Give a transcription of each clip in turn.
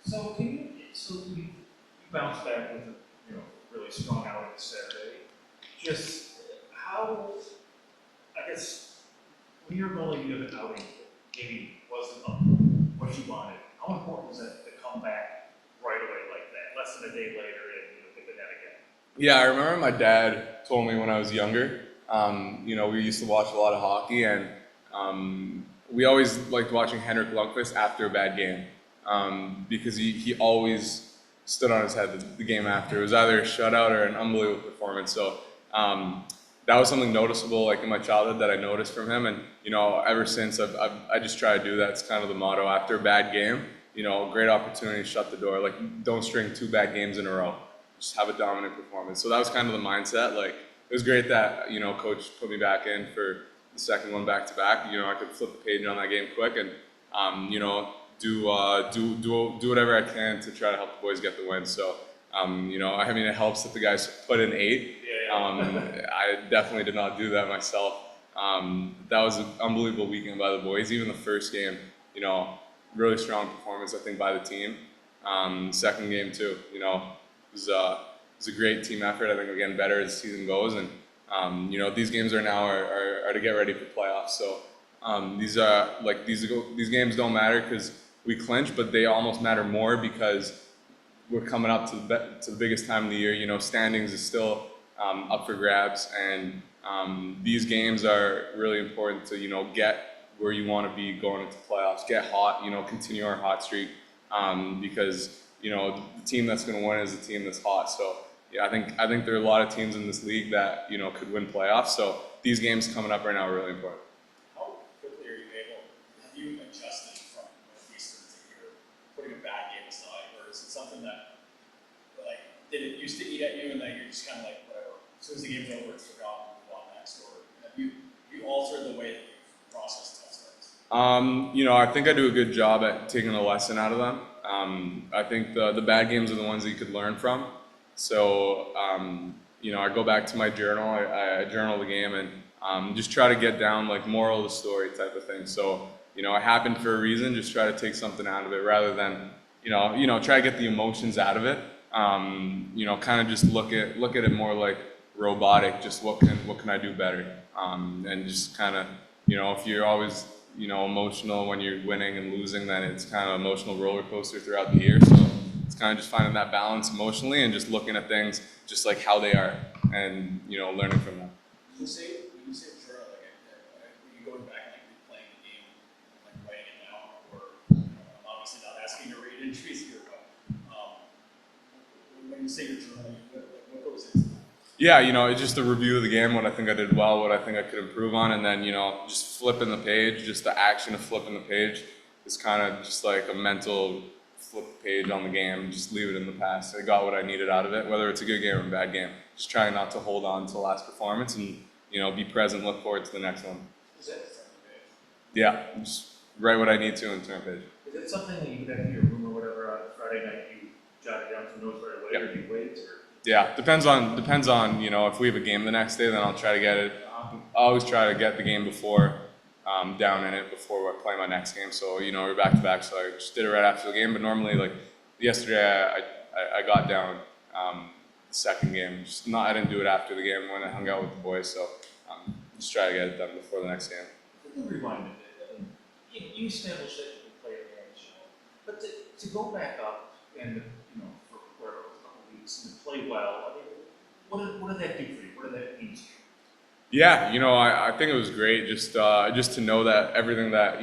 So you bounced back with a really strong outing Saturday. Just how I guess when you're a goalie, you have an outing that maybe wasn't what you wanted. How important was that to come back right away like that, less than a day later, and give it that again? Yeah, I remember my dad told me when I was younger. We used to watch a lot of hockey, and we always liked watching Henrik Lundqvist after a bad game because he always stood on his head the game after. It was either a shutout or an unbelievable performance. So that was something noticeable, like in my childhood, that I noticed from him, and ever since I just try to do that. It's kind of the motto after a bad game. Great opportunity to shut the door. Like, don't string two bad games in a row. Just have a dominant performance. So that was kind of the mindset. Like, it was great that coach put me back in for the second one back to back. I could flip the page on that game quick and do whatever I can to try to help the boys get the win. So I mean, it helps that the guys put in 8. I definitely did not do that myself. That was an unbelievable weekend by the boys. Even the first game, really strong performance, I think, by the team. Second game too, it was a great team effort. I think we're getting better as the season goes, and these games are to get ready for playoffs. So these games don't matter because we clinch, but they almost matter more because we're coming up to the biggest time of the year. Standings is still up for grabs, and these games are really important to get where you want to be going into playoffs. Get hot, continue our hot streak, because the team that's going to win is the team that's hot. So yeah, I think there are a lot of teams in this league that could win playoffs. So these games coming up right now are really important. How quickly are you able? Have you adjusted from Northeastern to here, putting a bad game aside, or is it something that like did it used to eat at you and then you're just kind of like whatever? As soon as the game's over, it's forgotten. Move on next, or have you altered the way that you've processed tough starts? I think I do a good job at taking a lesson out of them. I think the bad games are the ones that you could learn from. So, I go back to my journal. I journal the game and just try to get down like moral of the story type of thing. So, it happened for a reason. Just try to take something out of it rather than, try to get the emotions out of it. Kind of just look at it more like robotic. Just what can I do better? And just kind of, if you're always emotional when you're winning and losing, then it's kind of an emotional roller coaster throughout the year. So it's kind of just finding that balance emotionally and just looking at things just like how they are and learning from them. When you say journal, are you going back and like replaying the game, like writing it down, or I'm obviously not asking you to read entries here, but when you say you're journaling, what goes into that? Yeah, it's just a review of the game, what I think I did well, what I think I could improve on, and then just flipping the page. Just the action of flipping the page is kind of just like a mental flip the page on the game, just leave it in the past. I got what I needed out of it, whether it's a good game or a bad game. Just trying not to hold on to the last performance and, be present, look forward to the next one. Is that turn the page? Yeah, just write what I need to and turn page. Is it something that you would have in your room or whatever on Friday night you jotted down some notes right away, or do you wait? Or Yeah, depends on if we have a game the next day, then I'll try to get it. I always try to get the game before down in it before I play my next game. So we're back to back, so I just did it right after the game. But normally, like yesterday, I got down the second game. I didn't do it after the game when I hung out with the boys. So just try to get it done before the next game. rewind a bit. You established that you could play at the NHL, but to go back up and for whatever it was, a couple of weeks and play well, I mean, what did that do for you? What did that mean to you? Yeah, I think it was great just to know that everything that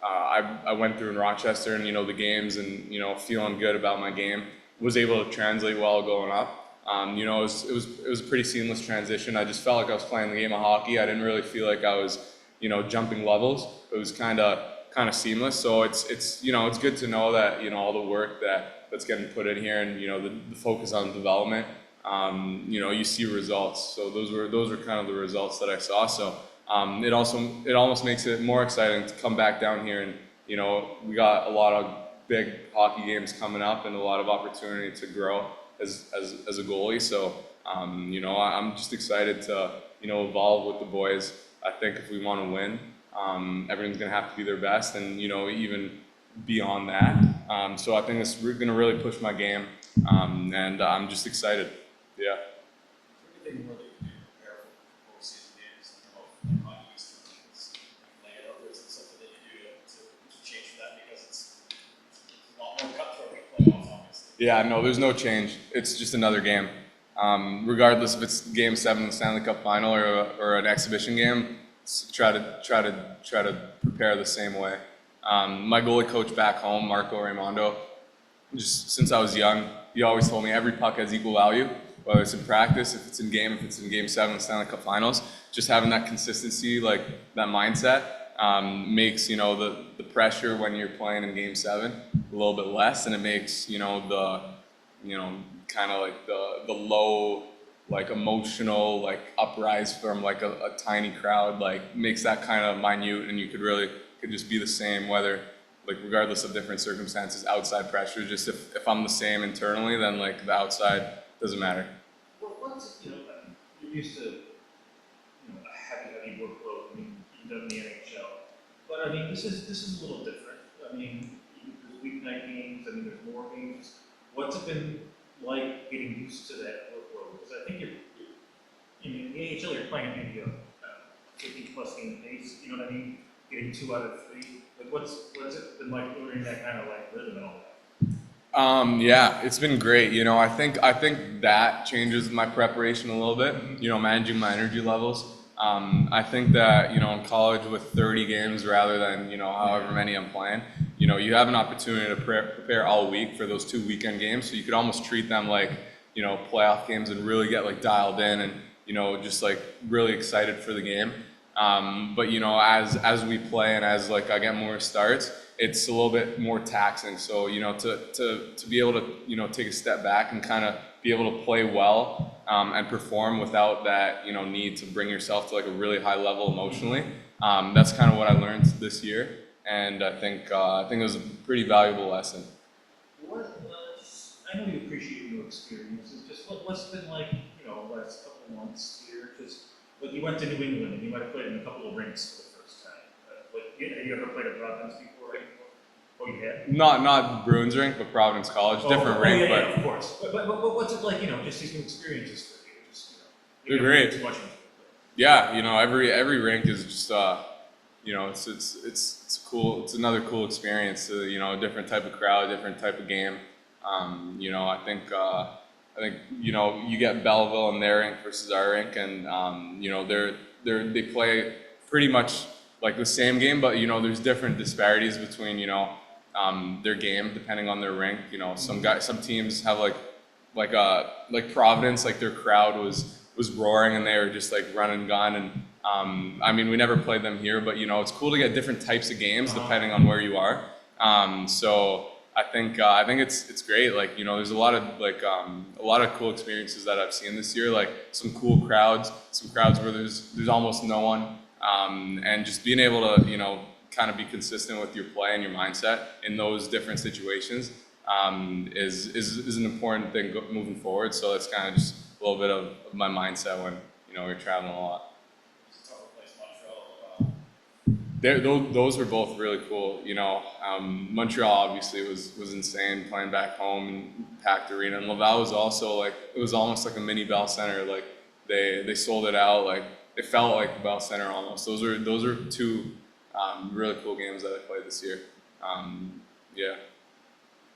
I went through in Rochester and the games and feeling good about my game was able to translate well going up. It was a pretty seamless transition. I just felt like I was playing the game of hockey. I didn't really feel like I was jumping levels. It was kind of seamless. So it's good to know that all the work that's getting put in here and the focus on development. You see results. So those were kind of the results that I saw. So it almost makes it more exciting to come back down here and we got a lot of big hockey games coming up and a lot of opportunity to grow as a goalie. So I'm just excited to evolve with the boys. I think if we want to win, everyone's gonna have to be their best, and even beyond that. So I think it's going to really push my game, and I'm just excited. Yeah. Anything more that you do to prepare for postseason games, on East layout, or is it something that you do to change for that because it's a lot more cutthroat in playoffs, obviously? Yeah, no, there's no change. It's just another game. Regardless if it's Game 7 of the Stanley Cup Final or an exhibition game, try to prepare the same way. My goalie coach back home, Marco Raimondo, just since I was young, he always told me every puck has equal value, whether it's in practice, if it's in Game 7 of the Stanley Cup Finals. Just having that consistency, like that mindset, makes the pressure when you're playing in Game 7 a little bit less, and it makes the kind of like the low, like emotional, like uprise from like a tiny crowd, like makes that kind of minute, and you could just be the same, whether like regardless of different circumstances, outside pressure. Just if I'm the same internally, then like the outside doesn't matter. Well, you're used to, a heavy workload. I mean, you've done the NHL, but I mean, this is a little different. I mean, there's weeknight games. I mean, there's more games. What's it been like getting used to that workload? Because I think in the AHL, you're playing maybe a 50+ game pace. You know what I mean? Getting 2 out of 3. Like, what's it been like learning that kind of like rhythm and all that? Yeah, it's been great. I think that changes my preparation a little bit. Managing my energy levels. I think that in college with 30 games rather than however many I'm playing, you have an opportunity to prepare all week for those 2 weekend games. So you could almost treat them like playoff games and really get like dialed in and just like really excited for the game. But as we play and as like I get more starts, it's a little bit more taxing. So to be able to take a step back and kind of be able to play well and perform without that need to bring yourself to like a really high level emotionally. That's kind of what I learned this year, and I think it was a pretty valuable lesson. I know you appreciate your experiences. Just what's been like, last couple months here. Just like you went to New England and you might have played in a couple of rinks for the first time. Have you ever played at Providence before? Oh, you had? Not Bruins rink, but Providence College, different rink, yeah, but of course. But what's it like? Just these new experiences for you. Just they're you haven't great. been too much into it. Yeah, every rink is just it's cool. It's another cool experience. A different type of crowd, different type of game. I think you get Belleville and their rink versus our rink, and they play pretty much like the same game, but there's different disparities between their game depending on their rink. Some teams have like Providence, like their crowd was roaring and they were just like run and gun, and I mean we never played them here, but it's cool to get different types of games depending on where you are. So I think it's great. Like there's a lot of cool experiences that I've seen this year. Like some cool crowds, some crowds where there's almost no one, and just being able to kind of be consistent with your play and your mindset in those different situations is an important thing moving forward. So that's kind of just a little bit of my mindset when we're traveling a lot. It's a tougher place, Montreal. Those were both really cool. Montreal obviously was insane playing back home and packed arena, and Laval was also like it was almost like a mini Bell Center. Like they sold it out. Like it felt like the Bell Center almost. Those are 2 really cool games that I played this year. Yeah.